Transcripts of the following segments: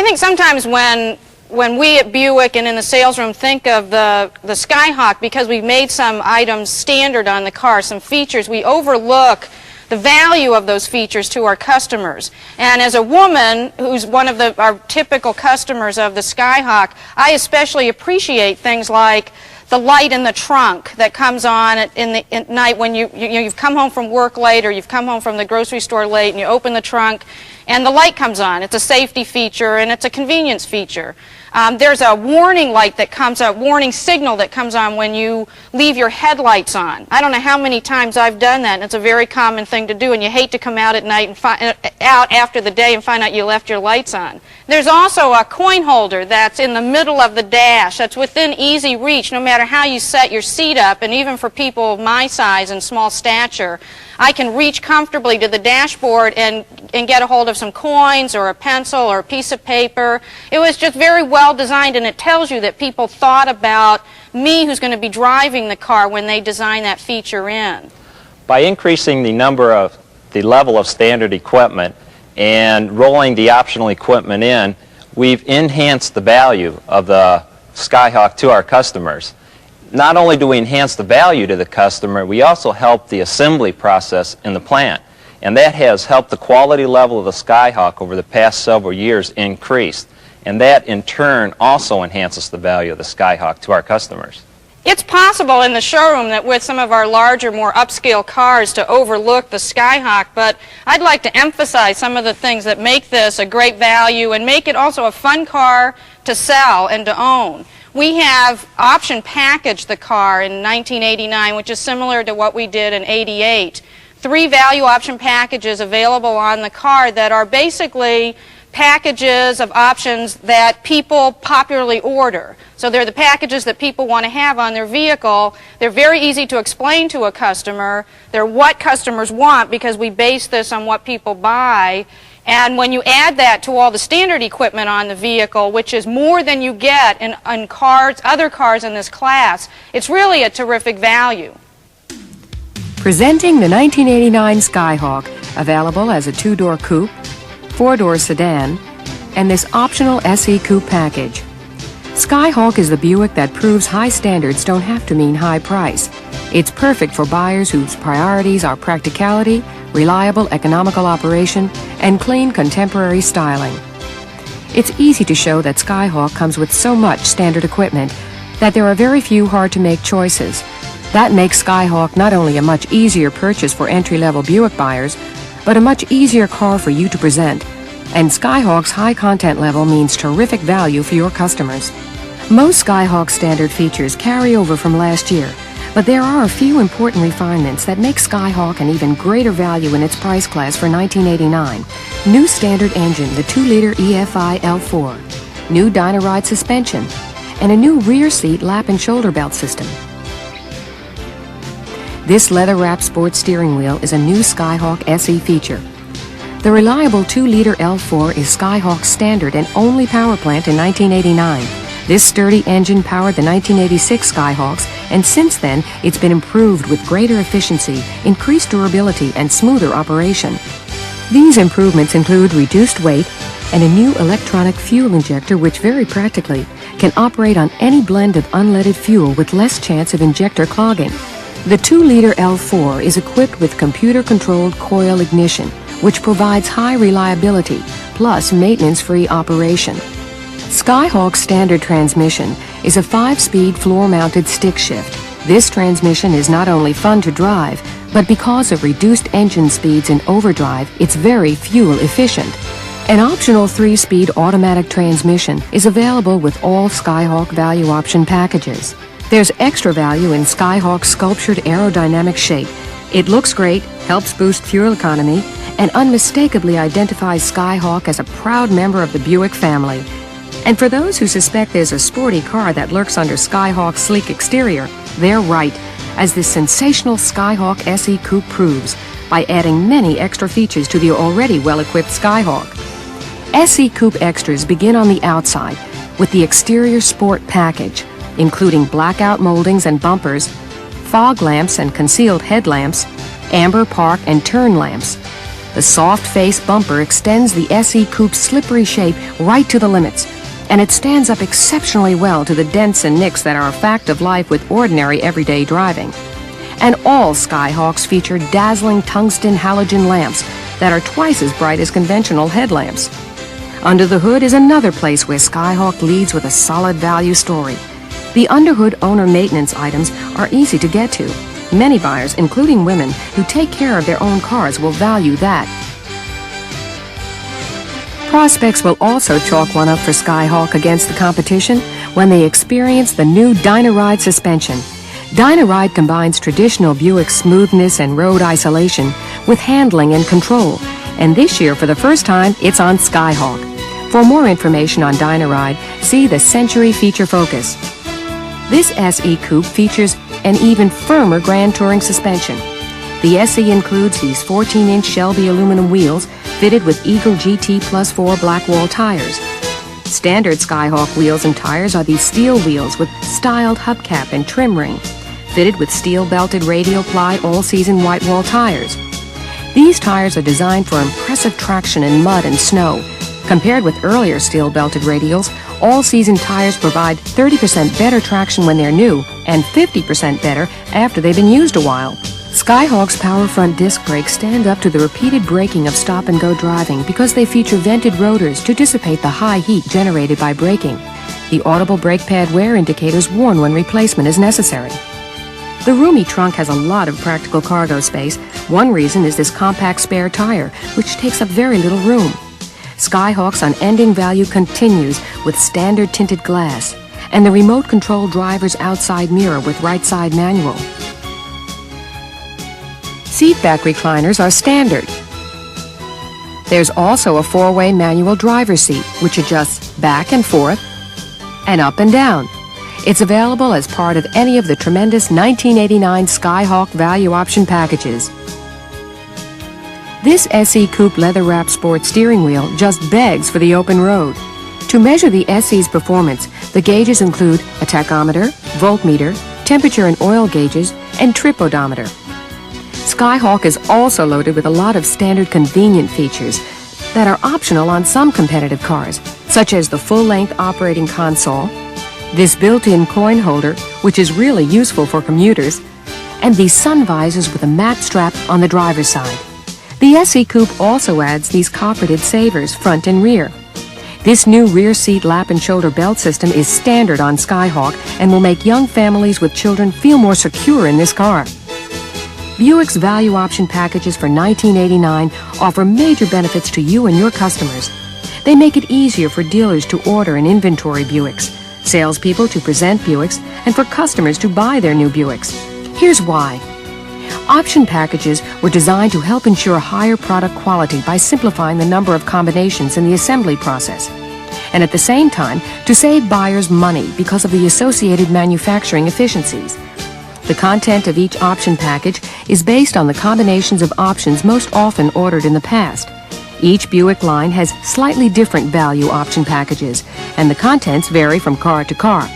I think sometimes when we at Buick and in the sales room think of the Skyhawk, because we've made some items standard on the car, some features, we overlook the value of those features to our customers. And as a woman who's one of our typical customers of the Skyhawk, I especially appreciate things like the light in the trunk that comes on at night when you've come home from work late, or you've come home from the grocery store late, and you open the trunk and the light comes on. It's a safety feature and it's a convenience feature. There's a warning light that comes up, warning signal that comes on when you leave your headlights on. I don't know how many times I've done that, and it's a very common thing to do, and you hate to come out at night and out after the day and find out you left your lights on. There's also a coin holder that's in the middle of the dash that's within easy reach no matter how you set your seat up, and even for people of my size and small stature, I can reach comfortably to the dashboard and get a hold of some coins or a pencil or a piece of paper. It was just very well designed, and it tells you that people thought about me, who's going to be driving the car, when they designed that feature in. By increasing the level of standard equipment and rolling the optional equipment in, we've enhanced the value of the Skyhawk to our customers. Not only do we enhance the value to the customer, we also help the assembly process in the plant. And that has helped the quality level of the Skyhawk over the past several years increase. And that, in turn, also enhances the value of the Skyhawk to our customers. It's possible in the showroom that with some of our larger, more upscale cars to overlook the Skyhawk, but I'd like to emphasize some of the things that make this a great value and make it also a fun car to sell and to own. We have option packaged the car in 1989, which is similar to what we did in '88. 3 value option packages available on the car that are basically packages of options that people popularly order. So they're the packages that people want to have on their vehicle. They're very easy to explain to a customer. They're what customers want because we base this on what people buy. And when you add that to all the standard equipment on the vehicle, which is more than you get in other cars in this class, it's really a terrific value. Presenting the 1989 Skyhawk, available as a 2-door coupe, 4-door sedan, and this optional SE Coupe package. Skyhawk is the Buick that proves high standards don't have to mean high price. It's perfect for buyers whose priorities are practicality, reliable economical operation, and clean contemporary styling. It's easy to show that Skyhawk comes with so much standard equipment that there are very few hard-to-make choices. That makes Skyhawk not only a much easier purchase for entry-level Buick buyers, but a much easier car for you to present. And Skyhawk's high content level means terrific value for your customers. Most Skyhawk standard features carry over from last year, but there are a few important refinements that make Skyhawk an even greater value in its price class for 1989. New standard engine, the 2-liter EFI L4, new Dynaride suspension, and a new rear seat lap and shoulder belt system. This leather-wrapped sports steering wheel is a new Skyhawk SE feature. The reliable 2-liter L4 is Skyhawk's standard and only power plant in 1989. This sturdy engine powered the 1986 Skyhawks, and since then it's been improved with greater efficiency, increased durability, and smoother operation. These improvements include reduced weight and a new electronic fuel injector which very practically can operate on any blend of unleaded fuel with less chance of injector clogging. The 2-liter L4 is equipped with computer-controlled coil ignition, which provides high reliability, plus maintenance-free operation. Skyhawk's standard transmission is a 5-speed floor-mounted stick shift. This transmission is not only fun to drive, but because of reduced engine speeds in overdrive, it's very fuel efficient. An optional 3-speed automatic transmission is available with all Skyhawk value option packages. There's extra value in Skyhawk's sculptured aerodynamic shape. It looks great, helps boost fuel economy, and unmistakably identifies Skyhawk as a proud member of the Buick family. And for those who suspect there's a sporty car that lurks under Skyhawk's sleek exterior, they're right, as this sensational Skyhawk SE Coupe proves, by adding many extra features to the already well-equipped Skyhawk. SE Coupe extras begin on the outside with the exterior sport package, including blackout moldings and bumpers, fog lamps and concealed headlamps, amber park and turn lamps. The soft face bumper extends the SE Coupe's slippery shape right to the limits, and it stands up exceptionally well to the dents and nicks that are a fact of life with ordinary everyday driving. And all Skyhawks feature dazzling tungsten halogen lamps that are twice as bright as conventional headlamps. Under the hood is another place where Skyhawk leads with a solid value story. The underhood owner maintenance items are easy to get to. Many buyers, including women who take care of their own cars, will value that. Prospects will also chalk one up for Skyhawk against the competition when they experience the new Dynaride suspension. Dynaride combines traditional Buick smoothness and road isolation with handling and control, and this year, for the first time, it's on Skyhawk. For more information on Dynaride, see the Century Feature Focus. This SE Coupe features an even firmer Grand Touring suspension. The SE includes these 14-inch Shelby aluminum wheels fitted with Eagle GT Plus 4 Blackwall tires. Standard Skyhawk wheels and tires are these steel wheels with styled hubcap and trim ring, fitted with steel-belted radial ply all-season white wall tires. These tires are designed for impressive traction in mud and snow. Compared with earlier steel-belted radials, all-season tires provide 30% better traction when they're new and 50% better after they've been used a while. Skyhawk's power front disc brakes stand up to the repeated braking of stop-and-go driving because they feature vented rotors to dissipate the high heat generated by braking. The audible brake pad wear indicators warn when replacement is necessary. The roomy trunk has a lot of practical cargo space. One reason is this compact spare tire, which takes up very little room. Skyhawk's unending value continues with standard tinted glass and the remote control driver's outside mirror with right side manual. Seat back recliners are standard. There's also a 4-way manual driver's seat, which adjusts back and forth and up and down. It's available as part of any of the tremendous 1989 Skyhawk value option packages. This SE Coupe leather-wrapped sport steering wheel just begs for the open road. To measure the SE's performance, the gauges include a tachometer, voltmeter, temperature and oil gauges, and trip odometer. Skyhawk is also loaded with a lot of standard convenient features that are optional on some competitive cars, such as the full-length operating console, this built-in coin holder, which is really useful for commuters, and these sun visors with a mat strap on the driver's side. The SE Coupe also adds these copperhead savers front and rear. This new rear seat lap and shoulder belt system is standard on Skyhawk and will make young families with children feel more secure in this car. Buick's value option packages for 1989 offer major benefits to you and your customers. They make it easier for dealers to order and inventory Buicks, salespeople to present Buicks, and for customers to buy their new Buicks. Here's why. Option packages were designed to help ensure higher product quality by simplifying the number of combinations in the assembly process, and at the same time to save buyers money because of the associated manufacturing efficiencies. The content of each option package is based on the combinations of options most often ordered in the past. Each Buick line has slightly different value option packages, and the contents vary from car to car.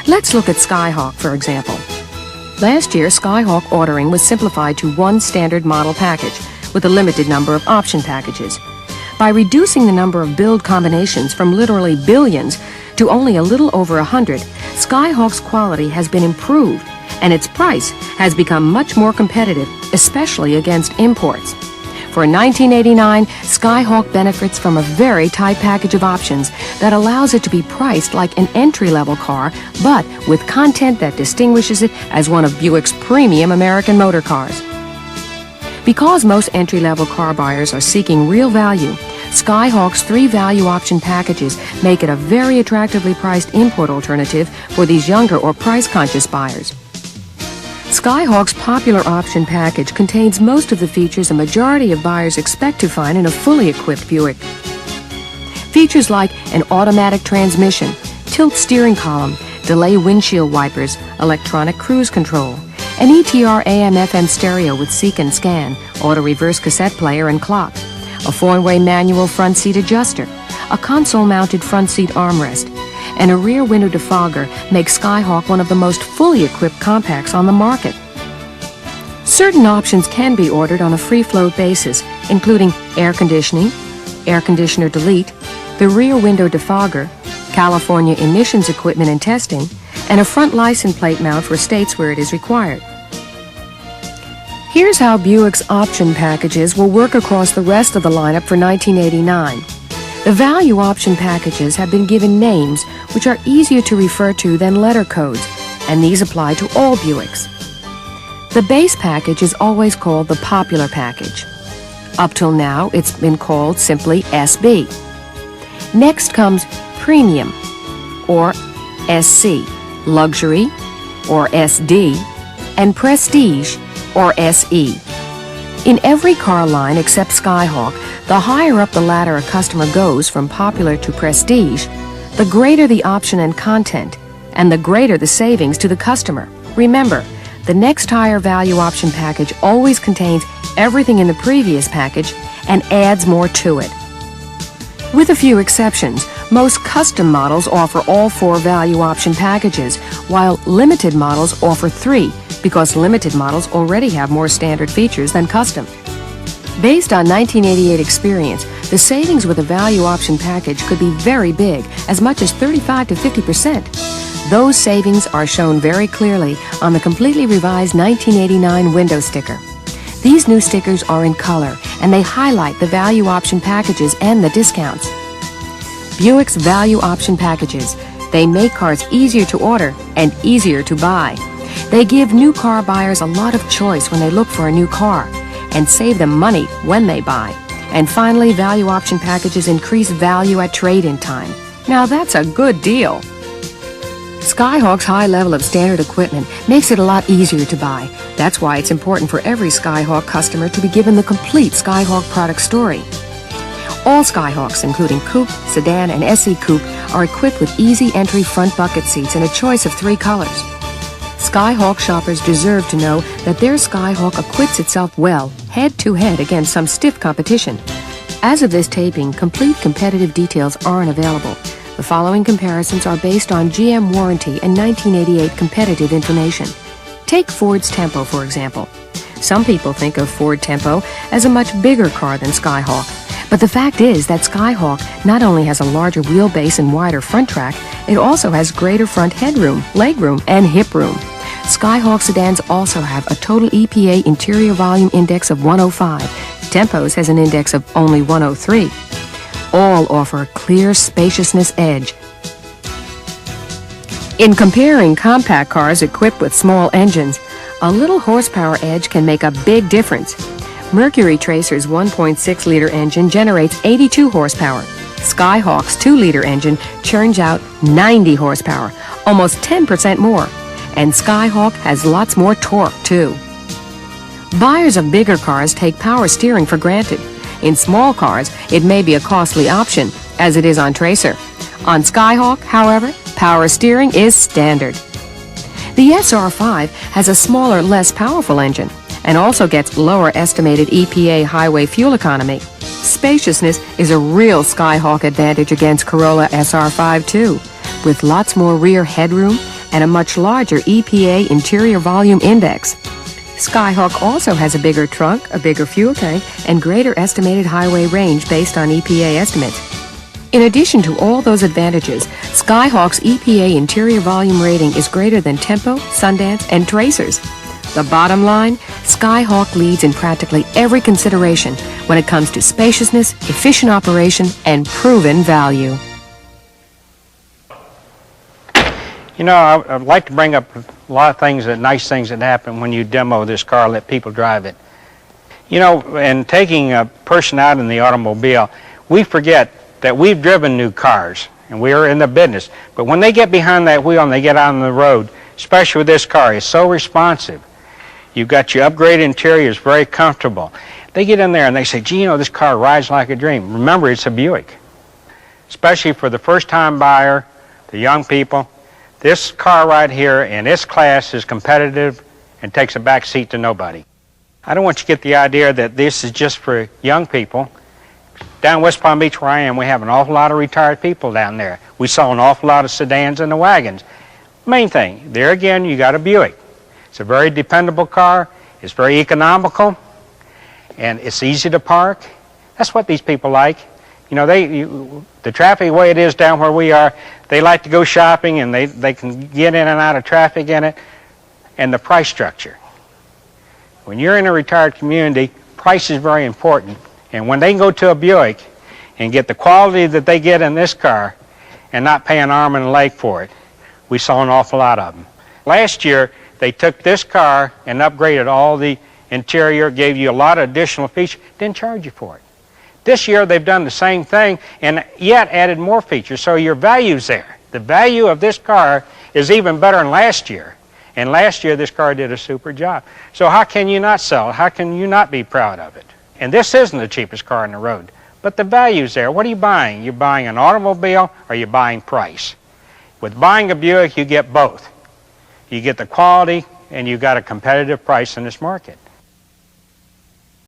Let's look at Skyhawk, for example. Last year, Skyhawk ordering was simplified to one standard model package with a limited number of option packages. By reducing the number of build combinations from literally billions to only a little over 100, Skyhawk's quality has been improved, and its price has become much more competitive, especially against imports. For 1989, Skyhawk benefits from a very tight package of options that allows it to be priced like an entry-level car, but with content that distinguishes it as one of Buick's premium American motor cars. Because most entry-level car buyers are seeking real value, Skyhawk's 3 value option packages make it a very attractively priced import alternative for these younger or price-conscious buyers. Skyhawk's popular option package contains most of the features a majority of buyers expect to find in a fully equipped Buick. Features like an automatic transmission, tilt steering column, delay windshield wipers, electronic cruise control, an ETR AM/FM stereo with seek and scan, auto-reverse cassette player and clock, a 4-way manual front seat adjuster, a console-mounted front seat armrest, and a rear window defogger makes Skyhawk one of the most fully equipped compacts on the market. Certain options can be ordered on a free-float basis, including air conditioning, air conditioner delete, the rear window defogger, California emissions equipment and testing, and a front license plate mount for states where it is required. Here's how Buick's option packages will work across the rest of the lineup for 1989. The value option packages have been given names which are easier to refer to than letter codes, and these apply to all Buicks. The base package is always called the popular package. Up till now, it's been called simply SB. Next comes Premium, or SC, Luxury, or SD, and Prestige, or SE. In every car line except Skyhawk, the higher up the ladder a customer goes from popular to prestige, the greater the option and content, and the greater the savings to the customer. Remember, the next higher value option package always contains everything in the previous package and adds more to it. With a few exceptions, most custom models offer all 4 value option packages, while limited models offer 3, because limited models already have more standard features than custom. Based on 1988 experience, the savings with a value option package could be very big, as much as 35 to 50%. Those savings are shown very clearly on the completely revised 1989 window sticker. These new stickers are in color, and they highlight the value option packages and the discounts. Buick's value option packages. They make cars easier to order and easier to buy. They give new car buyers a lot of choice when they look for a new car, and save them money when they buy. And finally, value option packages increase value at trade-in time. Now that's a good deal. Skyhawk's high level of standard equipment makes it a lot easier to buy. That's why it's important for every Skyhawk customer to be given the complete Skyhawk product story. All Skyhawks, including Coupe, Sedan, and SE Coupe, are equipped with easy entry front bucket seats in a choice of 3 colors. Skyhawk shoppers deserve to know that their Skyhawk acquits itself well, head-to-head against some stiff competition. As of this taping, complete competitive details aren't available. The following comparisons are based on GM warranty and 1988 competitive information. Take Ford's Tempo, for example. Some people think of Ford Tempo as a much bigger car than Skyhawk, but the fact is that Skyhawk not only has a larger wheelbase and wider front track, it also has greater front headroom, legroom, and hip room. Skyhawk sedans also have a total EPA interior volume index of 105. Tempo's has an index of only 103. All offer a clear spaciousness edge. In comparing compact cars equipped with small engines, a little horsepower edge can make a big difference. Mercury Tracer's 1.6-liter engine generates 82 horsepower. Skyhawk's 2-liter engine churns out 90 horsepower, almost 10% more. And Skyhawk has lots more torque, too. Buyers of bigger cars take power steering for granted. In small cars, it may be a costly option, as it is on Tracer. On Skyhawk, however, power steering is standard. The SR5 has a smaller, less powerful engine, and also gets lower estimated EPA highway fuel economy. Spaciousness is a real Skyhawk advantage against Corolla SR5 too, with lots more rear headroom and a much larger EPA interior volume index. Skyhawk also has a bigger trunk, a bigger fuel tank, and greater estimated highway range based on EPA estimates. In addition to all those advantages, Skyhawk's EPA interior volume rating is greater than Tempo, Sundance, and Tracer's. The bottom line, Skyhawk leads in practically every consideration when it comes to spaciousness, efficient operation, and proven value. You know, I'd like to bring up a lot of things, nice things that happen when you demo this car, let people drive it. You know, and taking a person out in the automobile, we forget that we've driven new cars, and we are in the business. But when they get behind that wheel and they get out on the road, especially with this car, it's so responsive. You've got your upgraded interior, it's very comfortable. They get in there and they say, gee, you know, this car rides like a dream. Remember, it's a Buick. Especially for the first-time buyer, the young people. This car right here in its class is competitive and takes a back seat to nobody. I don't want you to get the idea that this is just for young people. Down West Palm Beach where I am, we have an awful lot of retired people down there. We saw an awful lot of sedans and the wagons. Main thing, there again, you got a Buick. It's a very dependable car. It's very economical. and it's easy to park. That's what these people like. You know, the traffic the way it is down where we are, they like to go shopping and they can get in and out of traffic in it. And the price structure. When you're in a retired community, price is very important. And when they can go to a Buick and get the quality that they get in this car and not pay an arm and a leg for it, we saw an awful lot of them. Last year, they took this car and upgraded all the interior, gave you a lot of additional features, didn't charge you for it. This year, they've done the same thing and yet added more features, so your value's there. The value of this car is even better than last year. And last year, this car did a super job. So how can you not sell it? How can you not be proud of it? And this isn't the cheapest car on the road, but the value's there. What are you buying? You're buying an automobile or you're buying price. With buying a Buick, you get both. You get the quality and you got a competitive price in this market.